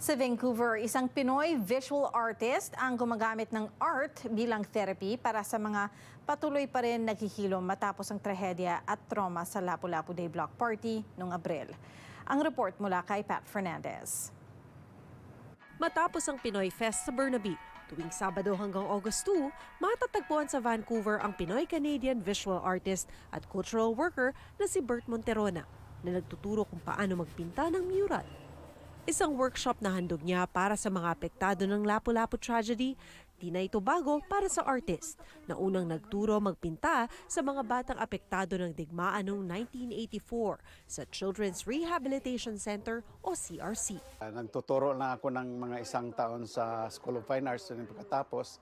Sa Vancouver, isang Pinoy visual artist ang gumagamit ng art bilang therapy para sa mga patuloy pa rin naghihilom matapos ang trahedya at trauma sa Lapu-Lapu Day Block Party noong Abril. Ang report mula kay Pat Fernandez. Matapos ang Pinoy Fest sa Burnaby, tuwing Sabado hanggang August 2, matatagpuan sa Vancouver ang Pinoy-Canadian visual artist at cultural worker na si Bert Monterona na nagtuturo kung paano magpinta ng mural. Isang workshop na handog niya para sa mga apektado ng Lapu-Lapu tragedy, di na ito bago para sa artist na unang nagturo magpinta sa mga batang apektado ng digmaan noong 1984 sa Children's Rehabilitation Center o CRC. Nagtuturo na ako ng mga isang taon sa School of Fine Arts na pagkatapos.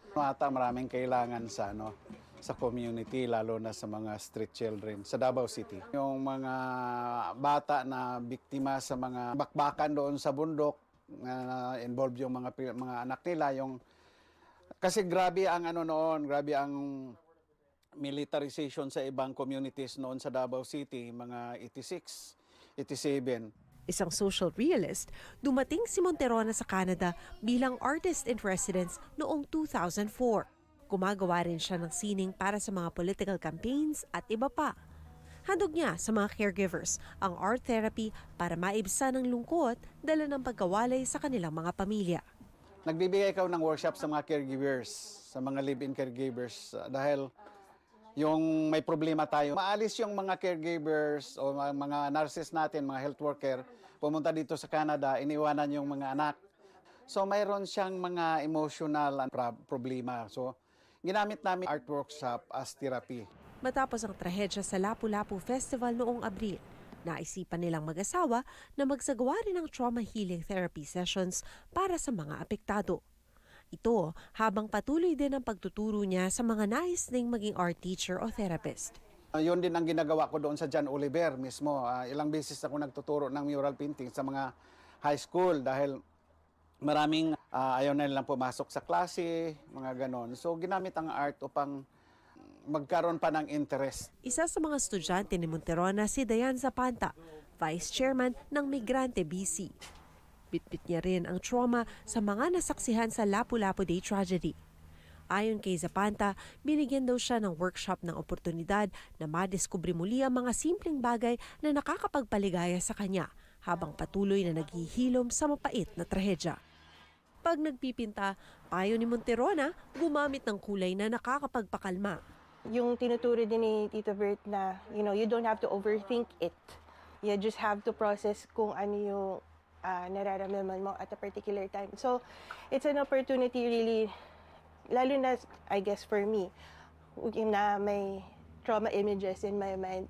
Maraming kailangan sa community, lalo na sa mga street children sa Davao City. Yung mga bata na biktima sa mga bakbakan doon sa bundok, na involved yung mga anak nila, kasi grabe ang grabe ang militarization sa ibang communities noon sa Davao City, mga 86, 87. Isang social realist, dumating si Monterona sa Canada bilang artist in residence noong 2004. Gumagawa rin siya ng sining para sa mga political campaigns at iba pa. Handog niya sa mga caregivers ang art therapy para maibsan ng lungkot dala ng pagkawalay sa kanilang mga pamilya. Nagbibigay ikaw ng workshop sa mga caregivers, sa mga live-in caregivers dahil yung may problema tayo. Maalis yung mga caregivers o mga nurses natin, mga health worker, pumunta dito sa Canada, iniwanan yung mga anak. So mayroon siyang mga emotional problema. So ginamit namin art workshop as therapy. Matapos ang trahedya sa Lapu-Lapu Festival noong Abril, naisipan nilang mag-asawa na magsagawa rin ng trauma healing therapy sessions para sa mga apektado. Ito habang patuloy din ang pagtuturo niya sa mga nais ding maging art teacher o therapist. Yun din ang ginagawa ko doon sa John Oliver mismo. Ilang beses ako nagtuturo ng mural painting sa mga high school dahil maraming ayaw na nilang pumasok sa klase, mga ganon. So ginamit ang art upang magkaroon pa ng interest. Isa sa mga estudyante ni Monterona si Dayan Zapanta, Vice Chairman ng Migrante BC. Bitbit niya rin ang trauma sa mga nasaksihan sa Lapu-Lapu Day tragedy. Ayon kay Zapanta, binigyan daw siya ng workshop ng oportunidad na madiskubre muli ang mga simpleng bagay na nakakapagpaligaya sa kanya habang patuloy na naghihilom sa mapait na trahedya. Pag nagpipinta, payo ni Monterona, gumamit ng kulay na nakakapagpakalma. Yung tinuturo din ni Tito Bert na, you don't have to overthink it. You just have to process kung ano yung nararamdaman mo at a particular time. So, it's an opportunity really, lalo na, I guess, for me, na may trauma images in my mind,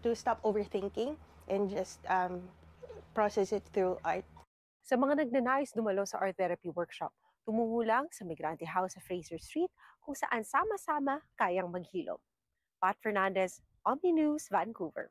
to stop overthinking and just process it through art. Sa mga nagnanais dumalo sa art therapy workshop, tumungo lang sa Migrante House sa Fraser Street kung saan sama-sama kayang maghilom. Pat Fernandez, Omni News, Vancouver.